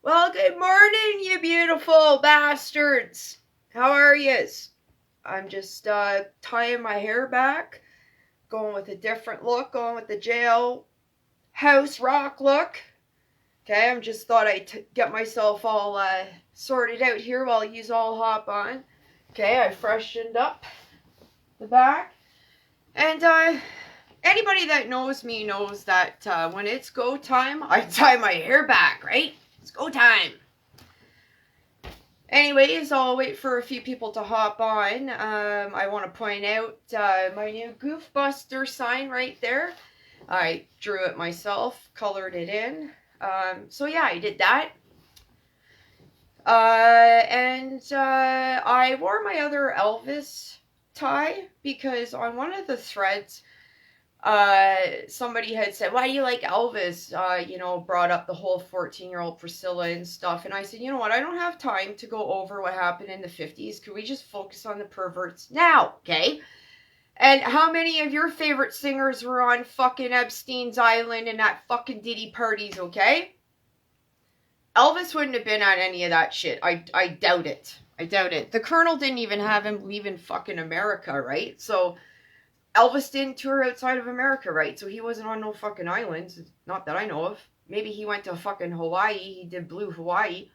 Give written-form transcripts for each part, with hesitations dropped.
Well, good morning, you beautiful bastards. How are yous? I'm just tying my hair back, going with a different look, going with the jailhouse rock look. Okay, I'm just thought I'd get myself all sorted out here while yous all hop on. Okay, I freshened up the back. And anybody that knows me knows that when it's go time, I tie my hair back, right? It's go time. Anyways, I'll wait for a few people to hop on. I want to point out my new Goof Busters sign right there. I drew it myself, colored it in. So yeah, I did that. And I wore my other Elvis tie because on one of the threads, somebody had said, why do you like Elvis? Brought up the whole 14-year-old Priscilla and stuff. And I said, you know what? I don't have time to go over what happened in the 50s. Could we just focus on the perverts now? Okay. And how many of your favorite singers were on fucking Epstein's Island and at fucking Diddy parties? Okay. Elvis wouldn't have been at any of that shit. I doubt it. I doubt it. The Colonel didn't even have him leave in fucking America, right? So Elvis didn't tour outside of America, right? So he wasn't on no fucking islands. Not that I know of. Maybe he went to fucking Hawaii. He did Blue Hawaii.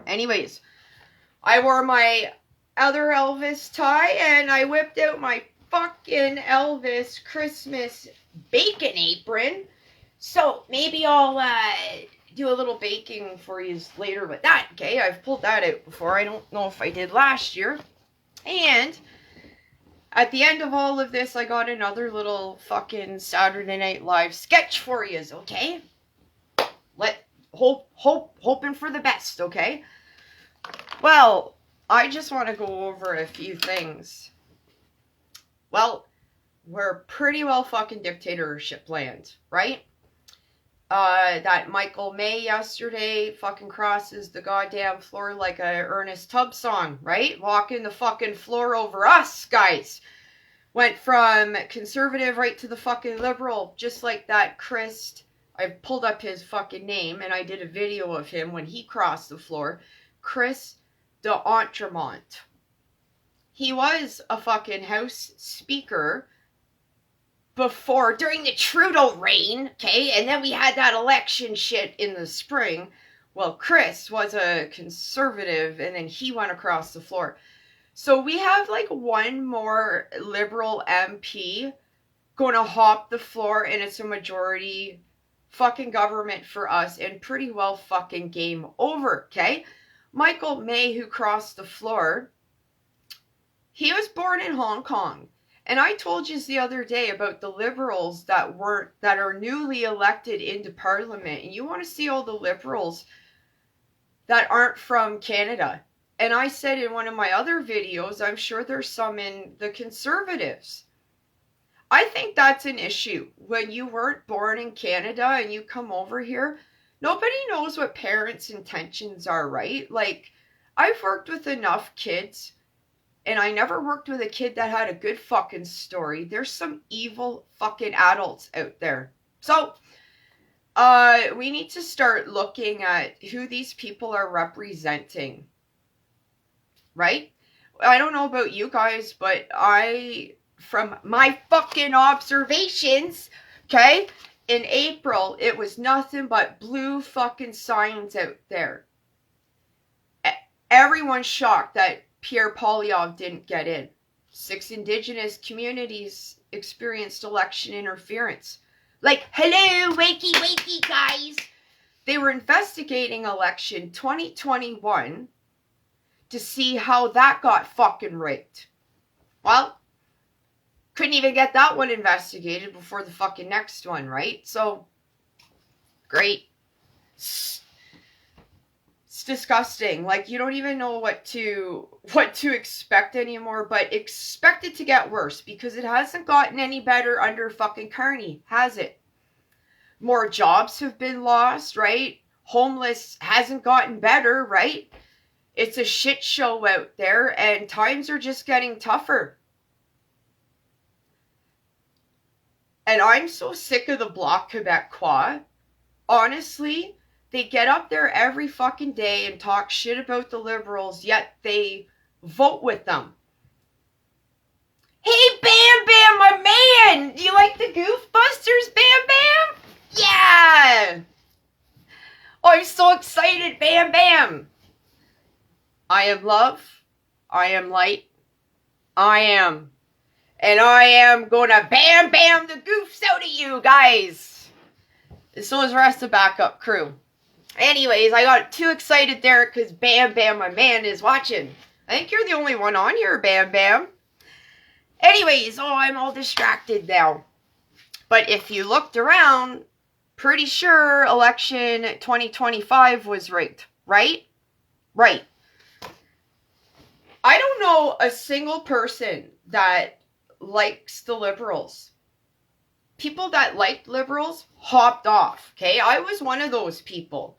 Anyways, I wore my other Elvis tie and I whipped out my fucking Elvis Christmas bacon apron. So maybe I'll do a little baking for you later with that, okay? I've pulled that out before. I don't know if I did last year. And at the end of all of this, I got another little fucking Saturday Night Live sketch for yous, okay? Hoping for the best, okay? Well, I just want to go over a few things. Well, we're pretty well fucking dictatorship land, right? That Michael May yesterday fucking crosses the goddamn floor like a Ernest Tubb song, right? Walking the fucking floor over us, guys. Went from conservative right to the fucking liberal, just like that Chris. I pulled up his fucking name and I did a video of him when he crossed the floor. Chris d'Entremont. He was a fucking House Speaker during the Trudeau reign, okay, and then we had that election shit in the spring. Well, Chris was a conservative, and then he went across the floor. So we have like one more liberal MP going to hop the floor, and it's a majority fucking government for us, and pretty well fucking game over, okay? Michael May, who crossed the floor, he was born in Hong Kong. And I told you the other day about the liberals that are newly elected into parliament. And you want to see all the liberals that aren't from Canada. And I said in one of my other videos, I'm sure there's some in the conservatives. I think that's an issue. When you weren't born in Canada and you come over here, nobody knows what parents' intentions are, right? Like, I've worked with enough kids. And I never worked with a kid that had a good fucking story. There's some evil fucking adults out there. So, we need to start looking at who these people are representing. Right? I don't know about you guys, but from my fucking observations, okay, in April, it was nothing but blue fucking signs out there. Everyone's shocked that Pierre Poilievre didn't get in. 6 Indigenous communities experienced election interference. Like, hello, wakey, guys. They were investigating election 2021 to see how that got fucking rigged. Well, couldn't even get that one investigated before the fucking next one, right? So, great. It's disgusting. Like, you don't even know what to expect anymore, but expect it to get worse, because it hasn't gotten any better under fucking Carney, has it? More jobs have been lost, right? Homeless hasn't gotten better, right? It's a shit show out there, and times are just getting tougher. And I'm so sick of the Bloc Québécois honestly, they get up there every fucking day and talk shit about the Liberals, yet they vote with them. Hey, Bam Bam, my man! Do you like the Goof Busters, Bam Bam? Yeah! Oh, I'm so excited, Bam Bam! I am love. I am light. I am. And I am gonna bam bam the goofs out of you guys. And so is the rest of the backup crew. Anyways, I got too excited there because Bam Bam, my man, is watching. I think you're the only one on here, Bam Bam. Anyways, oh, I'm all distracted now. But if you looked around, pretty sure election 2025 was rigged, right? Right. I don't know a single person that likes the Liberals. People that liked Liberals hopped off, okay? I was one of those people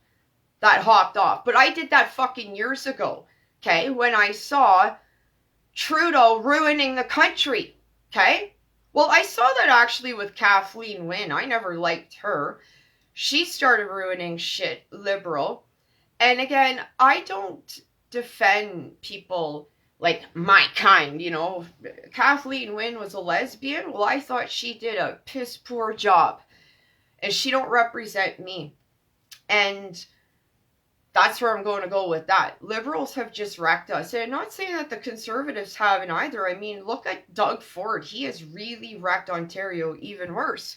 that hopped off. But I did that fucking years ago, okay? When I saw Trudeau ruining the country, okay? Well, I saw that actually with Kathleen Wynne. I never liked her. She started ruining shit, liberal. And again, I don't defend people like my kind, you know. Kathleen Wynne was a lesbian. Well, I thought she did a piss poor job. And she don't represent me. And that's where I'm going to go with that. Liberals have just wrecked us. And I'm not saying that the Conservatives haven't either. I mean, look at Doug Ford. He has really wrecked Ontario even worse.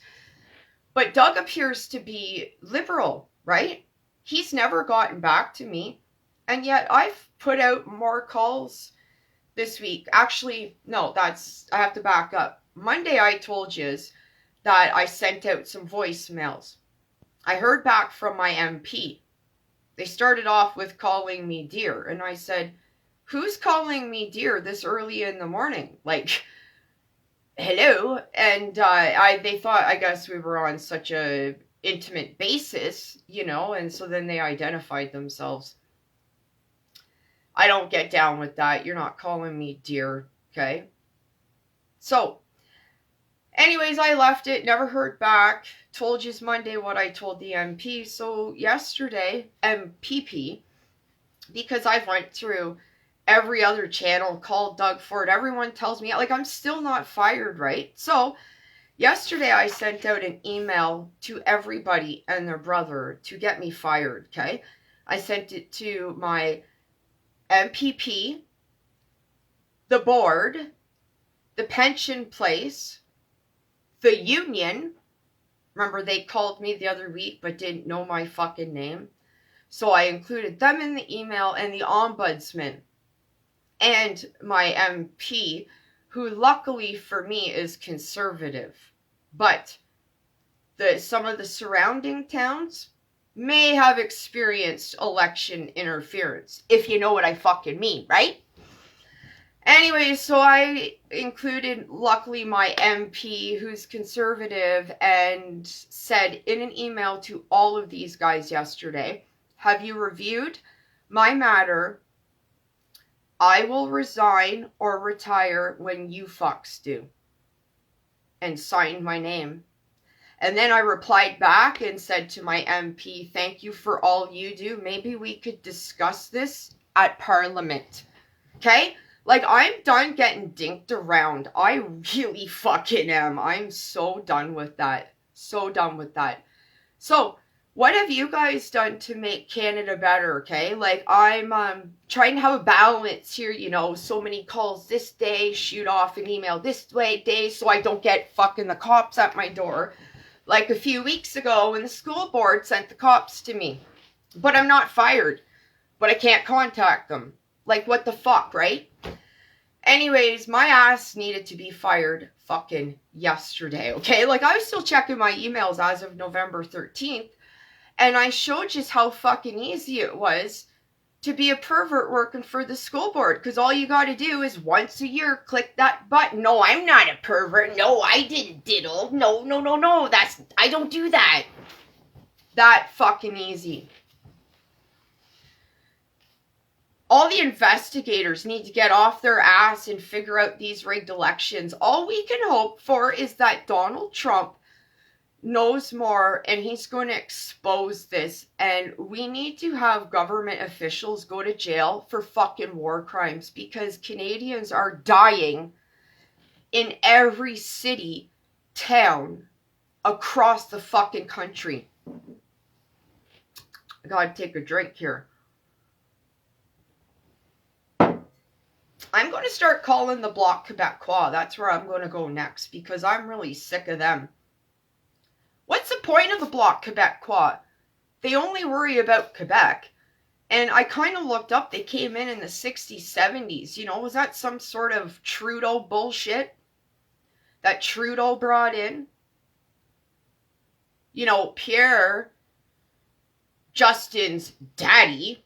But Doug appears to be liberal, right? He's never gotten back to me. And yet I've put out more calls this week. Actually, no, I have to back up. Monday I told you that I sent out some voicemails. I heard back from my MP. They started off with calling me dear. And I said, who's calling me dear this early in the morning? Like, hello? And they thought, I guess, we were on such a intimate basis, you know, and so then they identified themselves. I don't get down with that. You're not calling me dear, okay? So, anyways, I left it, never heard back. Told you Monday what I told the MP. So yesterday, MPP, because I've went through every other channel, called Doug Ford, everyone tells me, like, I'm still not fired, right? So yesterday I sent out an email to everybody and their brother to get me fired, okay? I sent it to my MPP, the board, the pension place, the union. Remember, they called me the other week but didn't know my fucking name. So I included them in the email, and the ombudsman and my MP, who luckily for me is conservative. But some of the surrounding towns may have experienced election interference, if you know what I fucking mean, right? Anyway, so I included, luckily, my MP, who's conservative, and said in an email to all of these guys yesterday, have you reviewed my matter? I will resign or retire when you fucks do. And signed my name. And then I replied back and said to my MP, thank you for all you do. Maybe we could discuss this at Parliament. Okay? Like, I'm done getting dinked around. I really fucking am. I'm so done with that. So done with that. So, what have you guys done to make Canada better, okay? Like, I'm trying to have a balance here, you know, so many calls this day, shoot off an email this day, so I don't get fucking the cops at my door. Like a few weeks ago when the school board sent the cops to me. But I'm not fired. But I can't contact them. Like, what the fuck, right? Anyways, my ass needed to be fired fucking yesterday, okay? Like, I was still checking my emails as of November 13th. And I showed just how fucking easy it was to be a pervert working for the school board. Because all you got to do is once a year click that button. No, I'm not a pervert. No, I didn't diddle. No. I don't do that. That fucking easy. All the investigators need to get off their ass and figure out these rigged elections. All we can hope for is that Donald Trump knows more, and he's going to expose this, and we need to have government officials go to jail for fucking war crimes, because Canadians are dying in every city, town, across the fucking country. I gotta take a drink here. I'm going to start calling the Bloc Québécois. That's where I'm going to go next, because I'm really sick of them. What's the point of the Bloc Québécois? They only worry about Quebec. And I kind of looked up, they came in the 60s, 70s. You know, was that some sort of Trudeau bullshit that Trudeau brought in? You know, Pierre, Justin's daddy,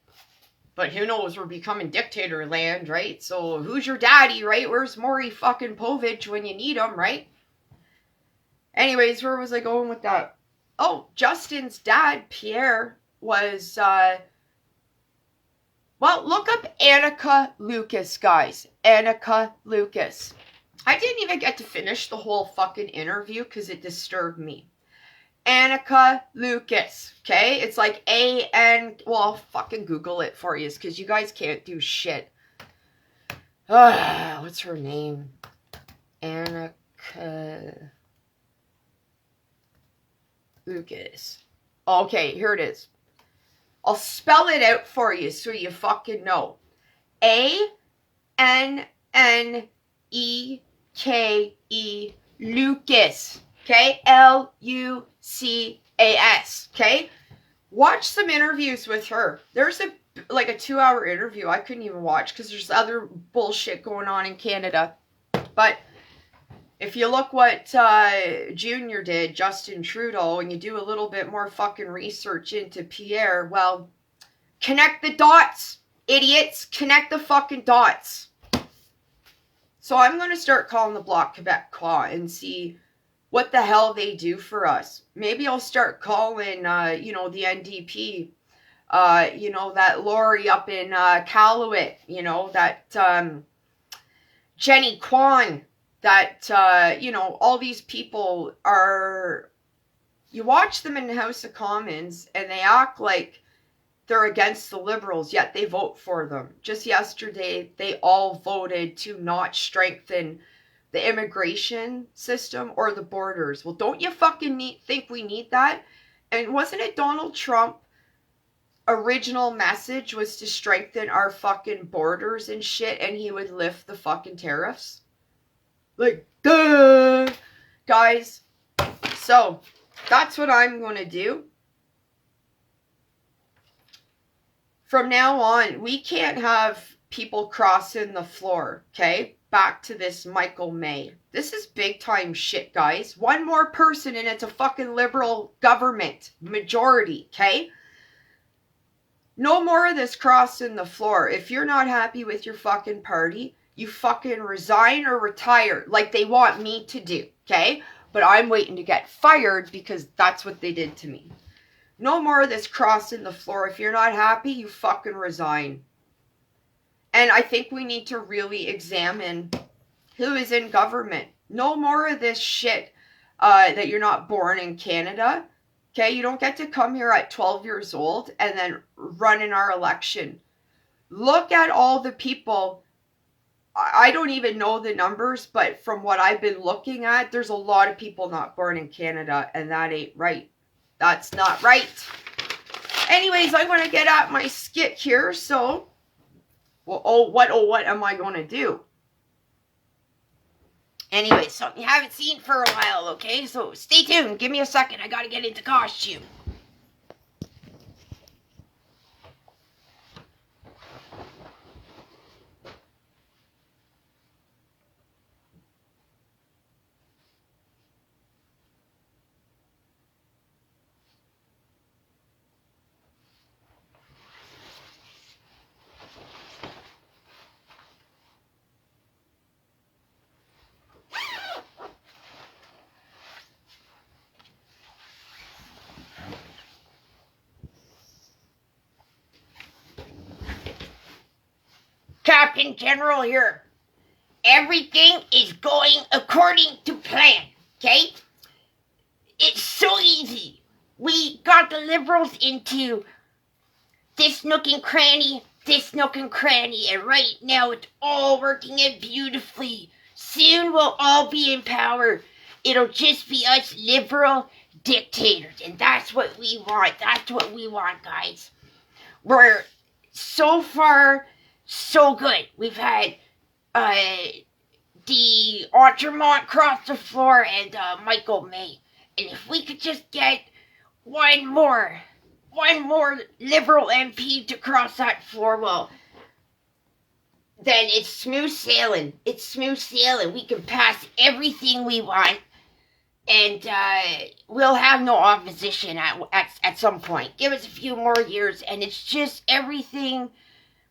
but who knows, we're becoming dictator land, right? So who's your daddy, right? Where's Maury fucking Povich when you need him, right? Anyways, where was I going with that? Oh, Justin's dad, Pierre, was, well, look up Annika Lucas, guys. Annika Lucas. I didn't even get to finish the whole fucking interview because it disturbed me. Annika Lucas, okay? It's like A-N... Well, I'll fucking Google it for you because you guys can't do shit. What's her name? Annika Lucas. Okay, here it is. I'll spell it out for you so you fucking know. A-N-N-E-K-E Lucas. Okay? L-U-C-A-S. Okay? Watch some interviews with her. There's a 2-hour interview I couldn't even watch because there's other bullshit going on in Canada. But if you look what Junior did, Justin Trudeau, and you do a little bit more fucking research into Pierre, well, connect the dots, idiots. Connect the fucking dots. So I'm going to start calling the Bloc Québécois and see what the hell they do for us. Maybe I'll start calling, the NDP, that Lori up in Calumet, that Jenny Kwan, that, all these people are, you watch them in the House of Commons and they act like they're against the Liberals, yet they vote for them. Just yesterday, they all voted to not strengthen the immigration system or the borders. Well, don't you fucking think we need that? And wasn't it Donald Trump original message was to strengthen our fucking borders and shit, and he would lift the fucking tariffs? Like, duh! Guys, so that's what I'm going to do. From now on, we can't have people crossing the floor, okay? Back to this Michael May. This is big time shit, guys. One more person and it's a fucking Liberal government majority, okay? No more of this crossing the floor. If you're not happy with your fucking party, you fucking resign or retire like they want me to do, okay? But I'm waiting to get fired because that's what they did to me. No more of this crossing the floor. If you're not happy, you fucking resign. And I think we need to really examine who is in government. No more of this shit that you're not born in Canada. Okay, you don't get to come here at 12 years old and then run in our election. Look at all the people. I don't even know the numbers, but from what I've been looking at, there's a lot of people not born in Canada, and that ain't right. That's not right. Anyways, I want to get at my skit here, so... what am I going to do? Anyway, something you haven't seen for a while, okay? So stay tuned. Give me a second. I got to get into costume. Captain General here. Everything is going according to plan, okay? It's so easy. We got the Liberals into this nook and cranny, and right now it's all working out beautifully. Soon we'll all be in power. It'll just be us liberal dictators, and that's what we want. That's what we want, guys. We're so far so good. We've had the Altamont cross the floor and Michael May, and if we could just get one more liberal MP to cross that floor, well, then it's smooth sailing. It's smooth sailing. We can pass everything we want, and we'll have no opposition at some point. Give us a few more years, and it's just everything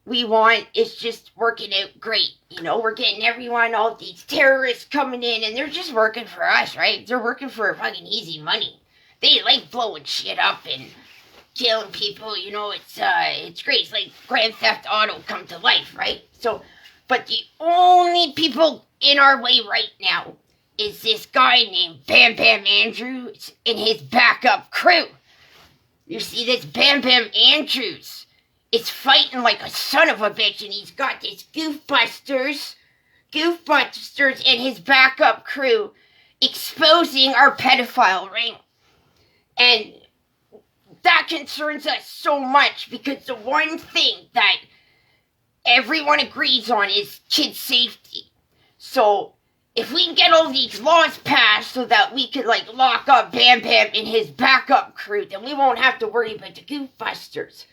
we want is just working out great. You know, we're getting everyone, all these terrorists coming in, and they're just working for us, right? They're working for fucking easy money. They like blowing shit up and killing people, you know, it's great. It's like Grand Theft Auto come to life, right? So, but the only people in our way right now is this guy named Bam Bam Andrews and his backup crew. You see, this Bam Bam Andrews is fighting like a son of a bitch, and he's got this Goof Busters and his backup crew exposing our pedophile ring. And that concerns us so much, because the one thing that everyone agrees on is kid safety. So if we can get all these laws passed so that we could like lock up Bam Bam and his backup crew, then we won't have to worry about the Goof Busters.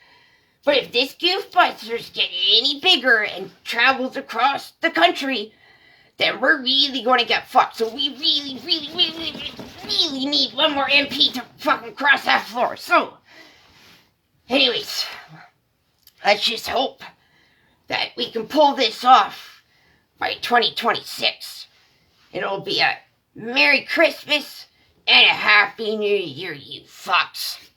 But if this Goof Busters get any bigger and travels across the country, then we're really going to get fucked. So we really need one more MP to fucking cross that floor. So, anyways, let's just hope that we can pull this off by 2026. It'll be a Merry Christmas and a Happy New Year, you fucks.